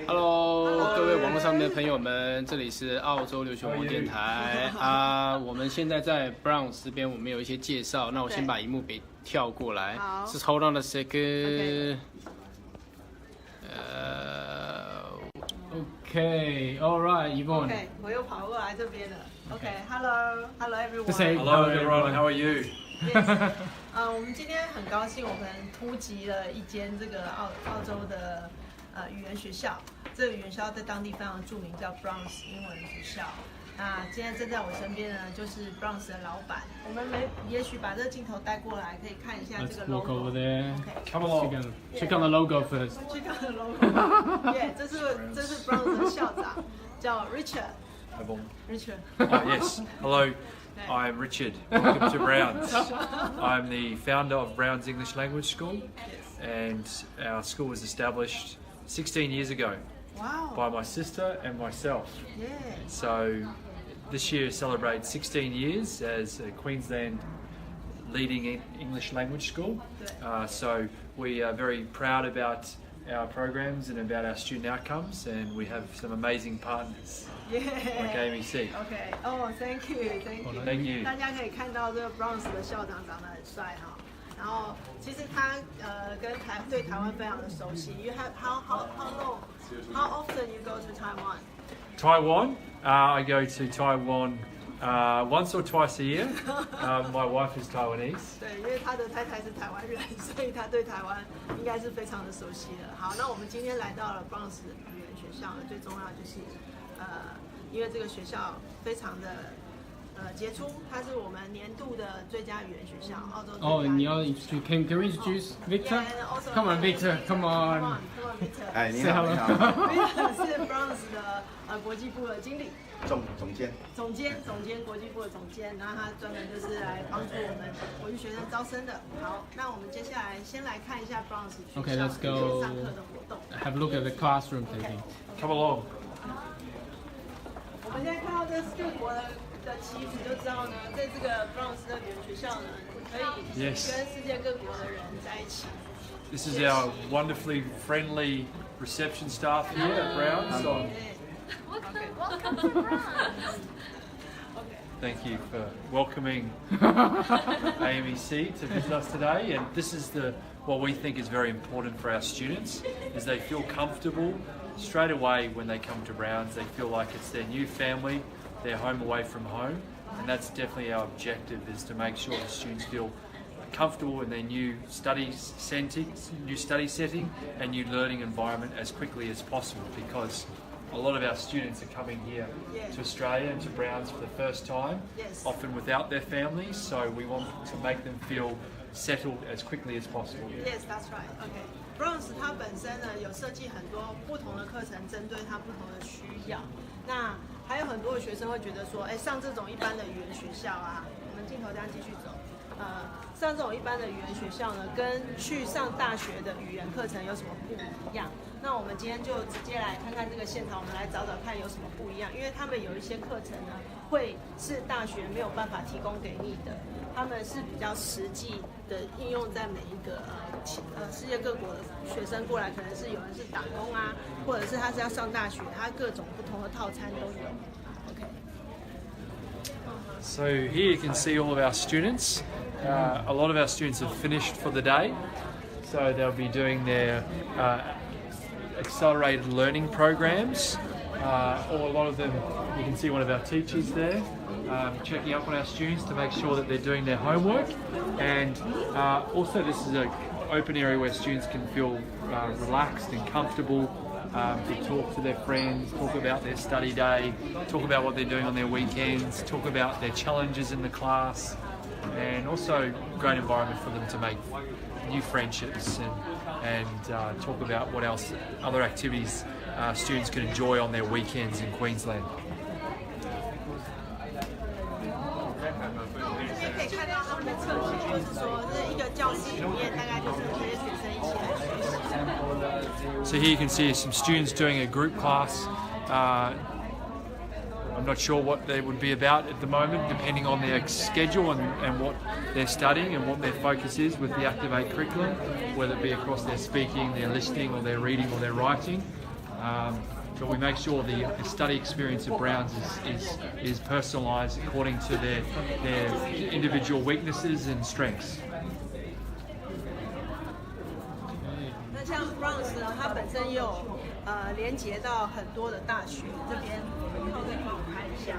Hello， 各位网络上面的朋友们，这里是澳洲留学网络电台啊。我们现在在 Brown 这边，我们有一些介绍。那我先把荧幕给跳过来。Just hold on a second. Okay, all right, Yvonne. Okay, 我又跑过来这边了。Okay, hello everyone. Hello everyone, how are you? Yes. 我们今天很高兴，我们突击了一间这个澳洲的语言学校。这个语言学校在当地非常著名，叫 Brown 英文学校。那今天站在我身边呢，就是 Brown 的老板。我们也许把这个镜头带过来，可以看一下这个 logo. Let's walk over there. Okay. Come along. Check on the logo first. Check on the logo. Yeah, 这是 Brown 的校长，叫 Richard. Richard. Yes. Hello. I'm Richard. Welcome to Brown's. I'm the founder of Brown's English Language School, and our school was established 16 years ago by my sister and myself. Yeah. So this year celebrates 16 years as a Queensland leading English language school. So we are very proud about our programs and about our student outcomes, and we have some amazing partners. Like AMC. Okay. Oh, thank you. Thank you. 大家可以看到这个 Brown 的校长长得很帅哈。然后其实他对台湾非常的熟悉。You have how often you go to Taiwan? Taiwan. I go to Taiwan once or twice a year. My wife is Taiwanese. 对，因为他的太太是台湾人，所以他对台湾应该是非常的熟悉的。好，那我们今天来到了 Brown 语言学校呢，最重要就是因为这个学校非常的杰出，它是我们年度的最佳语言学校，澳洲最佳。Oh, 你要 can we introduce Victor? Come on, Victor. Come on. Victor. 哎，你好，你好。Victor 是 Brown 的国际部的经理。总监，国际部的总监，然后他专门就是来帮助我们国际学生招生的。好，那我们接下来先来看一下 Brown 学校 Okay, let's go. 上课的活动。Have a look at the classroom taking. Come along. 我们现在看到这4国的旗子，就知道呢，在这个 Brown 的语言学校呢，可以跟世界各国的人在一起。This is our wonderfully friendly reception staff here at Brown's. Welcome to Brown. Thank you for welcoming AMEC to visit us today. And this is what we think is very important for our students, is they feel comfortable straight away when they come to Brown's. They feel like it's their new family, their home away from home. And that's definitely our objective, is to make sure the students feel comfortable in their new study setting and new learning environment as quickly as possible, because a lot of our students are coming here to Australia and to Brown's for the first time, often without their families, so we want to make them feel settled as quickly as possible. Yes, that's right. Okay. Brown 它本身呢有设计很多不同的课程，针对它不同的需要。那还有很多的学生会觉得说，上这种一般的语言学校啊，我们镜头这样继续走。上这种一般的语言学校呢，跟去上大学的语言课程有什么不一样？那我们今天就直接来看看这个现场，我们来找找看有什么不一样。因为他们有一些课程呢，会是大学没有办法提供给你的，他们是比较实际的应用在每一个世界各国的学生过来，可能是有人是打工啊，或者是他是要上大学，他各种不同的套餐都有。OK。So here you can see all of our students. A lot of our students have finished for the day, so they'll be doing their accelerated learning programs. Or a lot of them, you can see one of our teachers there checking up on our students to make sure that they're doing their homework. And also this is an open area where students can feel relaxed and comfortable to talk to their friends, talk about their study day, talk about what they're doing on their weekends, talk about their challenges in the class, and also great environment for them to make new friendships and talk about what else, other activities students can enjoy on their weekends in Queensland. 可以看到他们的侧写，就是说这一个教室里面大概就是这些学生一起来学习。So here you can see some students doing a group class. I'm not sure what they would be about at the moment, depending on their schedule and what they're studying and what their focus is with the Activate curriculum, whether it be across their speaking, their listening, or their reading, or their writing. But we make sure the study experience of Browns is personalised according to their individual weaknesses and strengths. 那像 Browns 呢，它本身也有连接到很多的大学这边，靠这帮我看一下。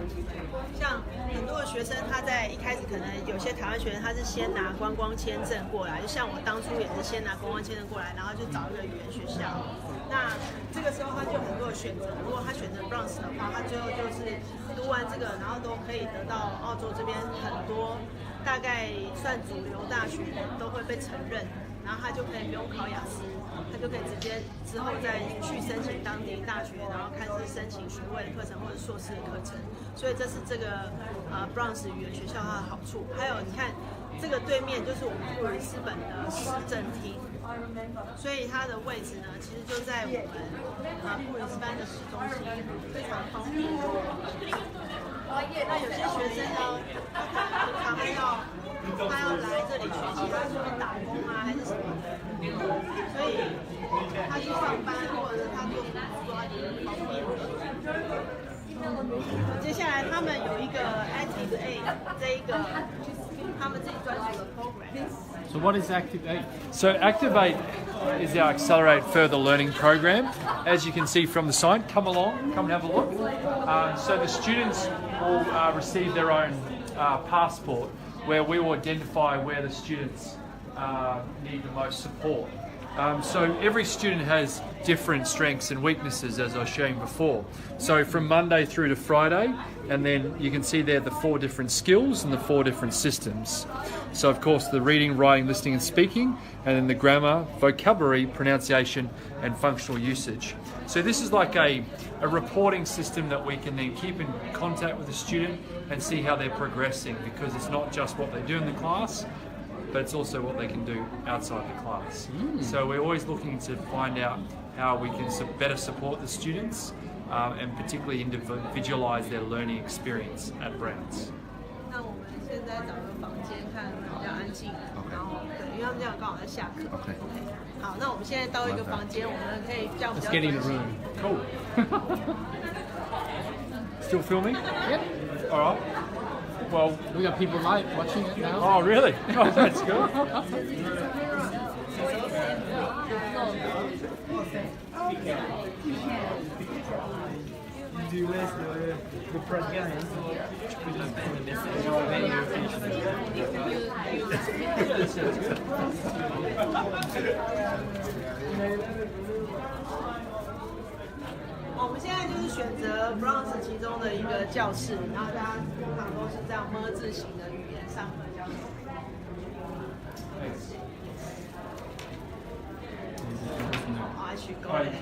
像很多的学生，他在一开始可能有些台湾学生他是先拿观光签证过来，就像我当初也是先拿观光签证过来，然后就找一个语言学校。那这个时候他就有很多的选择，如果他选择 Browns 的话，他最后就是读完这个，然后都可以得到澳洲这边很多大概算主流大学都会被承认，然后他就可以不用考雅思。他就可以直接之后再去申请当地大学，然后看是申请学位的课程或者硕士的课程。所以这是这个Browns 语言学校它的好处。还有你看这个对面就是我们布里斯本的市政厅，所以它的位置呢其实就在我们布里斯班的市中心，非常方便。那有些学生呢，他要来这里学习，他顺便打工啊，还是什么的，所以他去上班或者是他做什么工作，他就是方便。接下来他们有一个 Active A 这一个他们自己专属的 program。 So what is Active 8? So Active 8 is our Accelerate Further Learning program. As you can see from the sign, come along, come and have a look. So the students will receive their own passport, where we will identify where the students need the most support. So every student has different strengths and weaknesses, as I was showing before. So from Monday through to Friday, and then you can see there the 4 different skills and the 4 different systems. So of course the reading, writing, listening and speaking, and then the grammar, vocabulary, pronunciation and functional usage. So this is like a reporting system that we can then keep in contact with the student and see how they're progressing, because it's not just what they do in the class, but it's also what they can do outside the class. So we're always looking to find out how we can better support the students and particularly individualize their learning experience at Browns. 那我们现在找个房间看比较安静，然后对，因为他们这样刚好在下课。OK。好，那我们现在到一个房间，我们可以这样比较。Let's get in the room. Cool. Still filming? Yep. All right. Well, We got people live watching it now. oh really? Oh, that's good. Du laisses le program. 我们现在就是选择 Browns 其中的一个教室，然后大家通常都是这样么字形的语言上课教室。I should go ahead.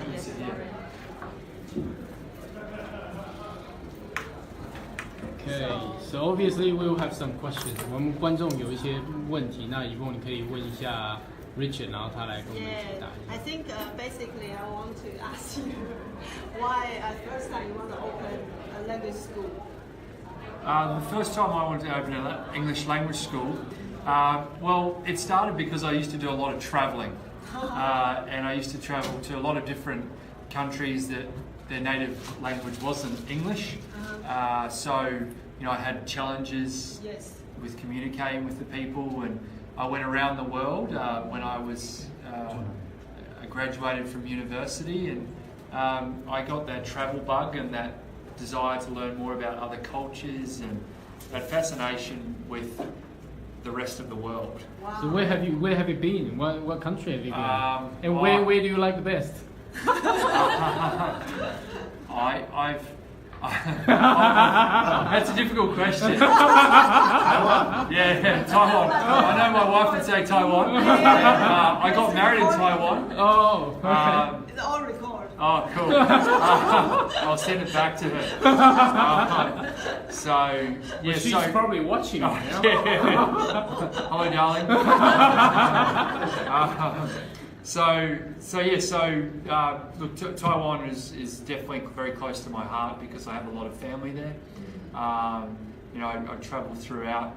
Okay, so obviously we will have some questions. 我们观众有一些问题，那以后你可以问一下 Richard， 然后他来跟我们解答一 I 下。 think basically I want to ask you why at first time you want to open a language school. The first time I wanted to open an English language school, well, it started because I used to do a lot of travelling, and I used to travel to a lot of different countries that their native language wasn't English. So, you know, I had challenges with communicating with the people, and I went around the world when I was I graduated from university, and I got that travel bug and that desire to learn more about other cultures and that fascination with the rest of the world. Wow. So where have you been? What country have you been? And where do you like the best? That's a difficult question. Yeah, Taiwan. I know my wife would say Taiwan. I got married in Taiwan. Oh, okay. It's all recorded. Oh, cool. I'll send it back to her. So, yeah, She's probably watching. Yeah. Hello, darling. Look, Taiwan is definitely very close to my heart because I have a lot of family there. You know, I travel throughout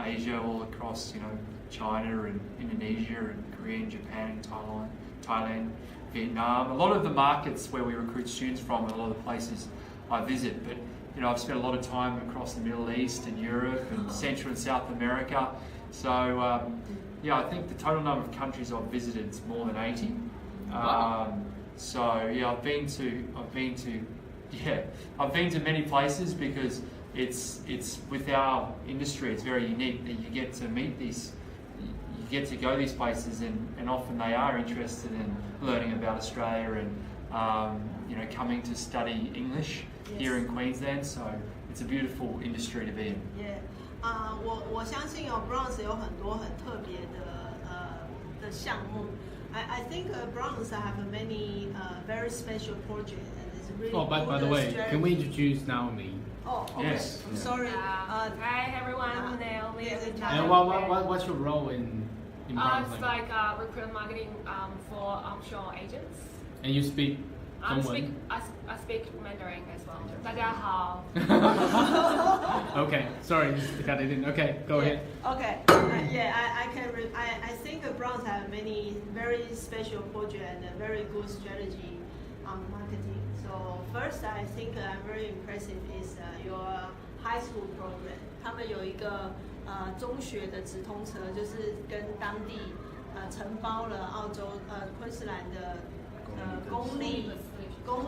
Asia, all across, you know, China and Indonesia and Korea and Japan and Thailand, Vietnam. A lot of the markets where we recruit students from and a lot of the places I visit. But I've spent a lot of time across the Middle East and Europe and Central and South America. So I think the total number of countries I've visited is more than 80. I've been to many places because it's with our industry, it's very unique that you get to meet these, you get to go these places, and often they are interested in learning about Australia and coming to study English here in Queensland. So it's a beautiful industry to be in. Yeah. 我相信Browns 有很多很特别的项目。I think Browns have many very special projects, and it's really. Oh, by the way, can we introduce Naomi? Oh, okay. Yes. I'm sorry. Hi everyone, Naomi. And what's your role in Browns? It's like recruitment marketing for offshore agents. And you speak I speak Mandarin as well. 大家好。Okay, sorry, just cut it in. Okay, go ahead. Okay, I think Browns have many very special projects and a very good strategy on marketing. So first, I think very impressive is your high school program. 他们有一个中学的直通车，就是跟当地承包了澳洲昆士兰的公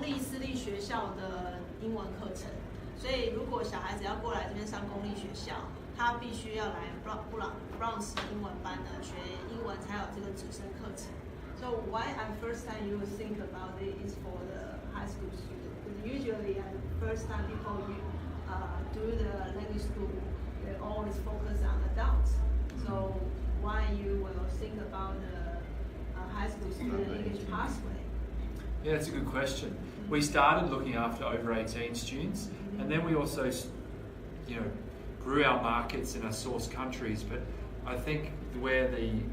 立私立学校的英文课程。所以如果小孩子要过来这边上公立学校，他必须要来Browns 英文班呢学英文，才有这个直升课程。So why at first time you think about it is for the high school student? Because usually at first time people do the language school, they always focus on adults. So why you will think about the high school student English pathway? Yeah, that's a good question. We started looking after over 18 students, and then we also, grew our markets and our source countries. But I think where the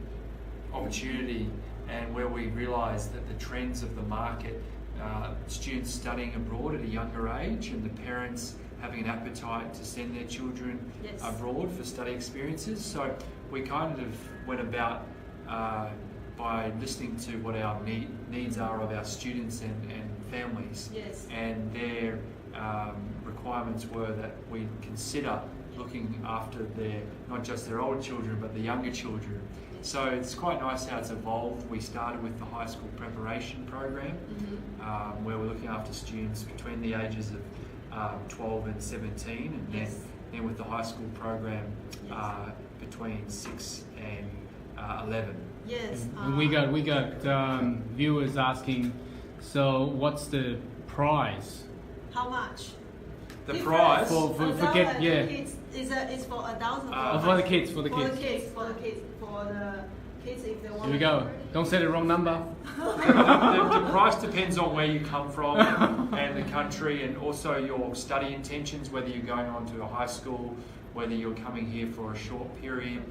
opportunity and where we realised that the trends of the market, students studying abroad at a younger age, and the parents having an appetite to send their children abroad for study experiences. So we kind of went about by listening to what our needs are of our students and families, and their requirements were that we consider looking after not just their older children but the younger children. So it's quite nice how it's evolved. We started with the high school preparation program, where we're looking after students between the ages of 12 and 17, and then with the high school program between 6 and 11. Yes. We got viewers asking, so what's the price? How much? The price for kids is for adults. For the kids. For the kids if they want. Here we go. Don't say the wrong number. the price depends on where you come from and the country, and also your study intentions, whether you're going on to a high school, whether you're coming here for a short period.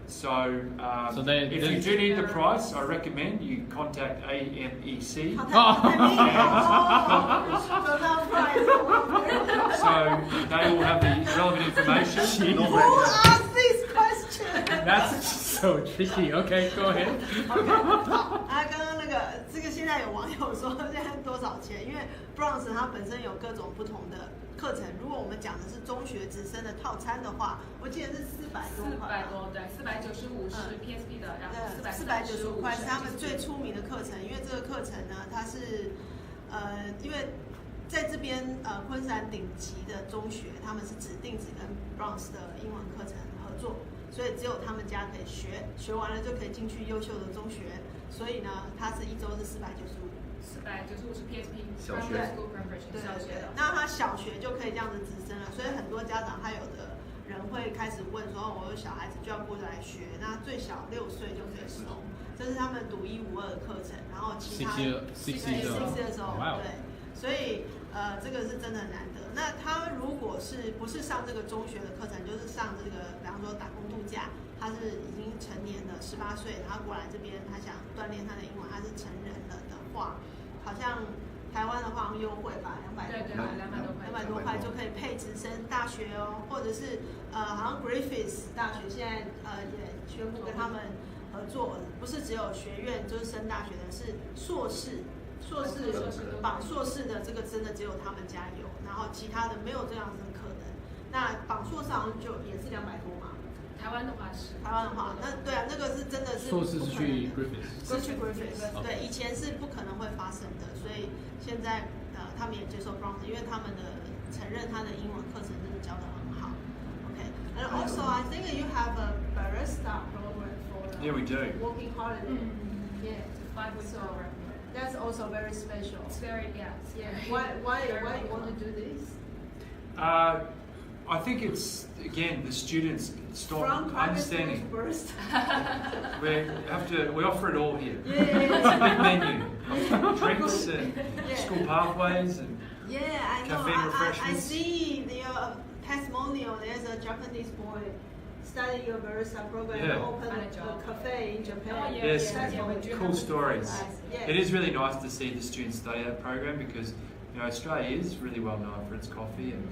So if you do need the price, I recommend you contact AMEC. So they will have the relevant information. Who asked this question? That's so tricky. Okay, go ahead. OK， 好，刚刚这个现在有网友说现在多少钱？因为 Browns 它本身有各种不同的课程。如果我们讲的是中学直升的套餐的话，我记得是400多块。400多，对，495是 PSP 的，然后495块是他们最出名的课程。因为这个课程呢，它是因为在这边昆士兰顶级的中学，他们是指定只跟 Browns 的英文课程合作。所以只有他们家可以学完了就可以进去优秀的中学。所以呢，它是一周是495。495是 PSP 小学，对，那他小学就可以这样子直升了。所以很多家长还有的人会开始问说，我有小孩子就要过来学，那最小6岁就可以收，这是他们独一无二的课程。然后其他6岁的时候，对，所以这个是真的难得。那他如果不是上这个中学的课程，就是上这个，比方说打工度假，他是已经成年的18岁，然后过来这边，他想锻炼他的英文，他是成人了的话，好像台湾的话优惠吧，200多块就可以配直升大学哦，或者是好像 Griffith 大学现在也宣布跟他们合作，不是只有学院就是升大学的，是硕士硕士绑硕士的这个真的只有他们家有，然后其他的没有这样子的可能。那绑硕士好像就也是200多嘛。台湾的话是。台湾的话，那对啊，那个是真的是硕士是去 Griffith， 是去 Griffith， 对，以前是不可能会发生的，所以现在他们也接受 Brown， 因为他们的承认他的英文课程真的教得很好。Okay, and also I think you have a barista program for we do. working holiday. Yeah, 5-week program. That's also very special. It's very yeah. Why you want to do this? I think it's again the students start understanding. We offer it all here. It's a big menu, drinks and school pathways and cafe refreshments. I see the testimonial. There's a Japanese boy studying a barista program and open a cafe in Japan. Yes, cool stories. It is really nice to see the students study that program because. You know, Australia is really well known for its coffee, and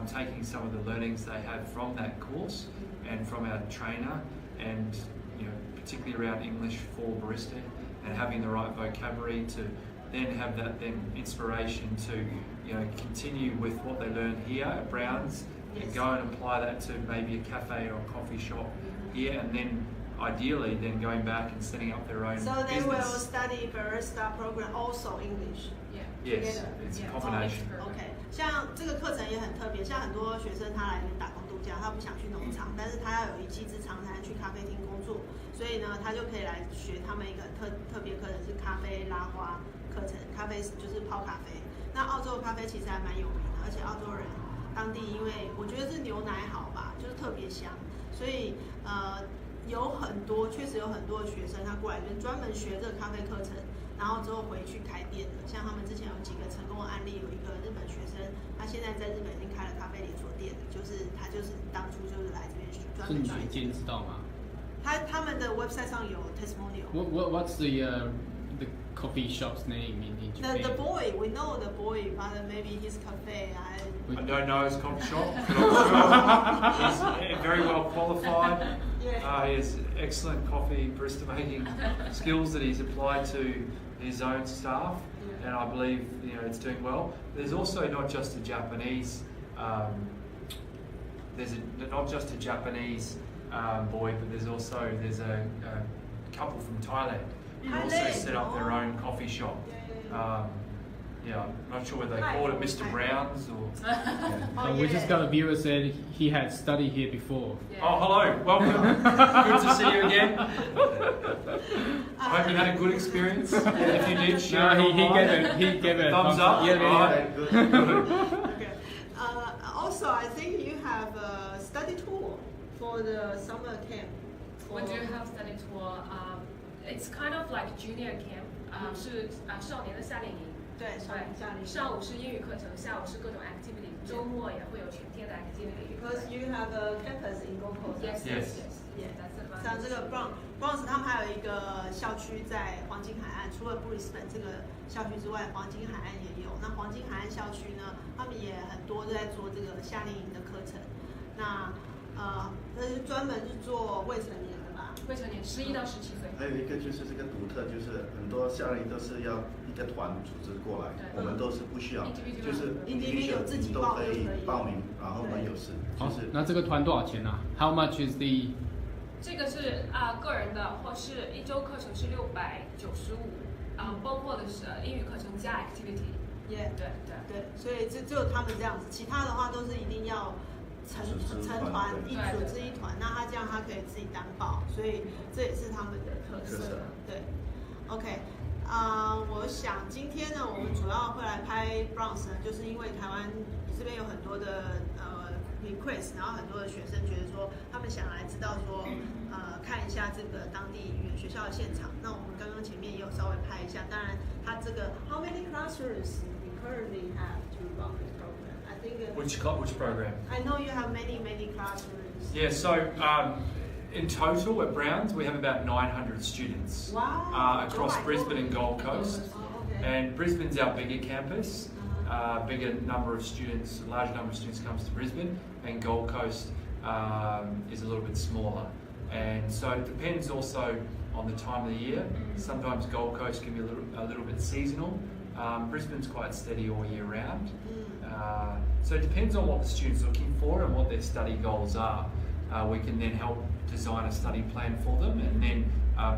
taking some of the learnings they have from that course and from our trainer, and you know, particularly around English for barista, and having the right vocabulary to then have that inspiration to you know continue with what they learn here at Brown's and go and apply that to maybe a cafe or a coffee shop here, and then ideally then going back and setting up their own business. So they will study barista program also English. Yes, it's a combination. OK， 像这个课程也很特别，像很多学生他来这边打工度假，他不想去农场，但是他要有一技之长才能去咖啡厅工作，所以呢，他就可以来学他们一个特别课程是咖啡拉花课程，咖啡就是泡咖啡。那澳洲的咖啡其实还蛮有名的，而且澳洲人当地因为我觉得是牛奶好吧，就是特别香，所以确实有很多的学生他过来这边专门学这个咖啡课程。然后之后回去开店的，像他们之前有几个成功的案例，有一个日本学生，他现在在日本已经开了咖啡连锁店，他就是当初就是来这边专门学。是哪一间知道吗？他们的 website 上有 testimonial。What's the coffee shop's name in Japan? The boy, we know the boy, but maybe his cafe. I don't know his coffee shop, but I'm sure he's very well qualified. He has excellent coffee barista making skills that he's applied to his own staff, and I believe you know it's doing well. There's also not just a Japanese, boy, but there's a couple from Thailand who also set up their own coffee shop. I'm not sure whether they called it Mr. Brown's or. We just got a viewer said he had studied here before. Oh, hello, welcome. Good to see you again. I hope you had a good experience. If you did, share it. He gave it a thumbs up. Okay. Also, I think you have a study tour for the summer camp. We do have study tour. It's kind of like junior camp. 是少年的夏令营。对，上午是英语课程，下午是各种 activity， 周末也会有全天的 activity. Because you have a campus in Gold Coast. Yes. That's the one. 像这个 Brown 他们还有一个校区在黄金海岸，除了布里斯本这个校区之外，黄金海岸也有。那黄金海岸校区呢，他们也很多都在做这个夏令营的课程。那是专门是做未成年的吧？未成年，11到17岁。还有一个就是这个独特，就是很多夏令营都是要一个团组织过来，我们都是不需要，就是自己都可以报名，然后呢有事。好，那这个团多少钱啊 ？How much is the？ 这个是个人的，或是一周课程是695，包括的是英语课程加 activity。对，所以只有他们这样子，其他的话都是一定要。成团组织一团，那他这样他可以自己单报，所以这也是他们的特色。对 ，OK， 我想今天呢，我们主要会来拍 Brown 呢，就是因为台湾这边有很多的request， 然后很多的学生觉得说，他们想来知道说，看一下这个当地语言学校的现场。那我们刚刚前面也有稍微拍一下，当然它这个 How many classrooms we currently have to run this program? Which program? I know you have many classrooms. Yeah, so in total at Brown's we have about 900 students across Brisbane and Gold Coast. And Brisbane's our bigger campus. Bigger number of students, larger number of students comes to Brisbane, and Gold Coast is a little bit smaller. And so it depends also on the time of the year. Sometimes Gold Coast can be a little bit seasonal. Brisbane's quite steady all year round. So it depends on what the student's looking for and what their study goals are. We can then help design a study plan for them, and then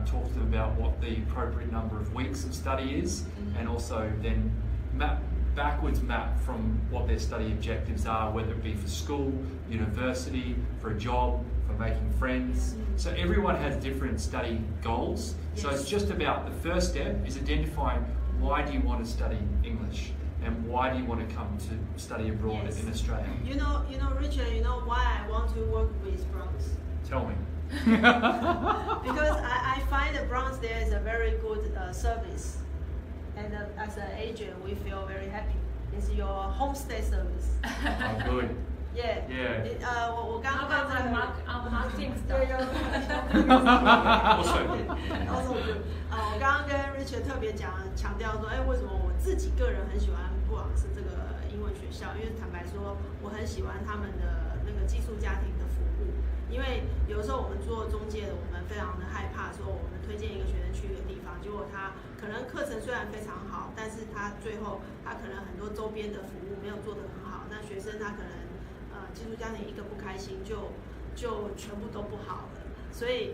talk to them about what the appropriate number of weeks of study is, and also then backwards map from what their study objectives are, whether it be for school, university, for a job, for making friends. So everyone has different study goals. So it's just about, the first step is identifying why do you want to study English, and why do you want to come to study abroad in Australia? You know, Richard, you know why I want to work with Browns? Tell me. Because I find that Browns there is a very good service, and as an agent we feel very happy. It's your homestay service. Oh, good. Yeah. Yeah. 我刚刚跟这个 marketing stuff. Also good. 我刚刚跟 Richard 特别强调说，为什么我自己个人很喜欢布朗斯这个英文学校？因为坦白说，我很喜欢他们的那个寄宿家庭的服务。因为有时候我们做中介的，我们非常的害怕说，我们推荐一个学生去一个地方，结果他可能课程虽然非常好，但是他最后他可能很多周边的服务没有做得很好，那学生他可能寄宿家庭一个不开心就全部都不好了。所以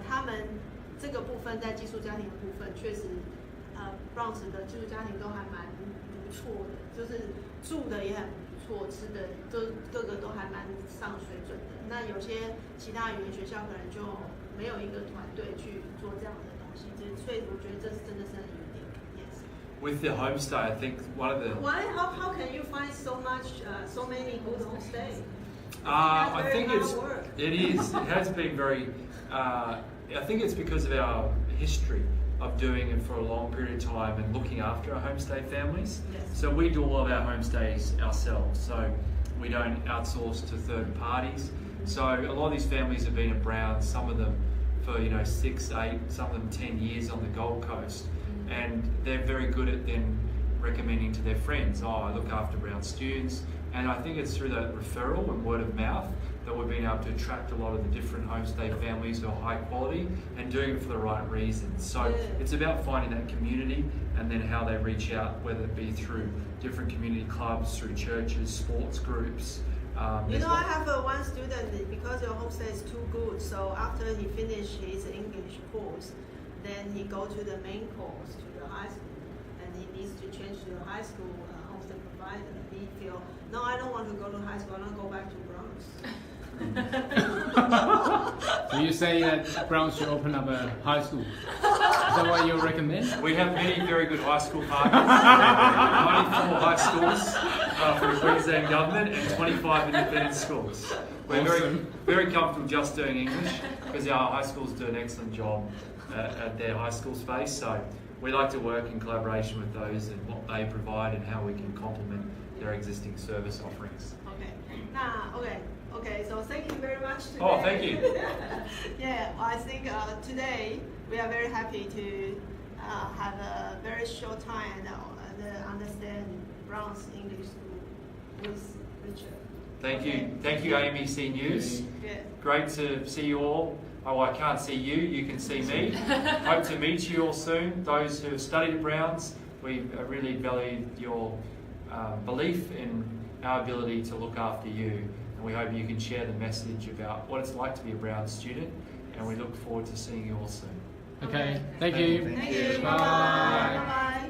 他们这个部分在寄宿家庭的部分，确实Browns 的寄宿家庭都还蛮不错的，就是住的也很不错，吃的都各个都还蛮上水准的。那有些其他语言学校可能就没有一个团队去做这样的东西，所以我觉得这是真的是很有点。Yes. With the homestay, I think one of the. How can you find so many good homestays? I think it has been very. I think it's because of our history of doing it for a long period of time and looking after our homestay families. Yes. So we do all of our homestays ourselves. So we don't outsource to third parties. So a lot of these families have been at Brown, some of them for 6, 8, some of them 10 years on the Gold Coast, and they're very good at then recommending to their friends, I look after Brown students. And I think it's through that referral and word of mouth that we've been able to attract a lot of the different homestay families who are high quality and doing it for the right reasons. So it's about finding that community and then how they reach out, whether it be through different community clubs, through churches, sports groups. I have one student, because your homestay is too good, so after he finished his English course, then he go to the main course, to the high school, and he needs to change to the high school homestay provider. He feel, no, I don't want to go to high school, I want to go back to Browns. So you say that Brown should open up a high school? Is that what you recommend? We have many very good high school partners. 94 high schools for the Queensland government and 25 independent schools. We're very comfortable just doing English because our high schools do an excellent job at their high school space. So we like to work in collaboration with those and what they provide and how we can complement their existing service offerings. Okay, so thank you very much today. Oh, thank you. Yeah, I think today we are very happy to have a very short time and understand Brown's English School with Richard. Thank you. Thank you, AMEC News. Yeah. Great to see you all. Oh, I can't see you, you can see me. Hope to meet you all soon. Those who have studied at Brown's, we really value your belief in our ability to look after you. And we hope you can share the message about what it's like to be a Brown student. And we look forward to seeing you all soon. Okay, thank you. Thank you. Bye. Bye.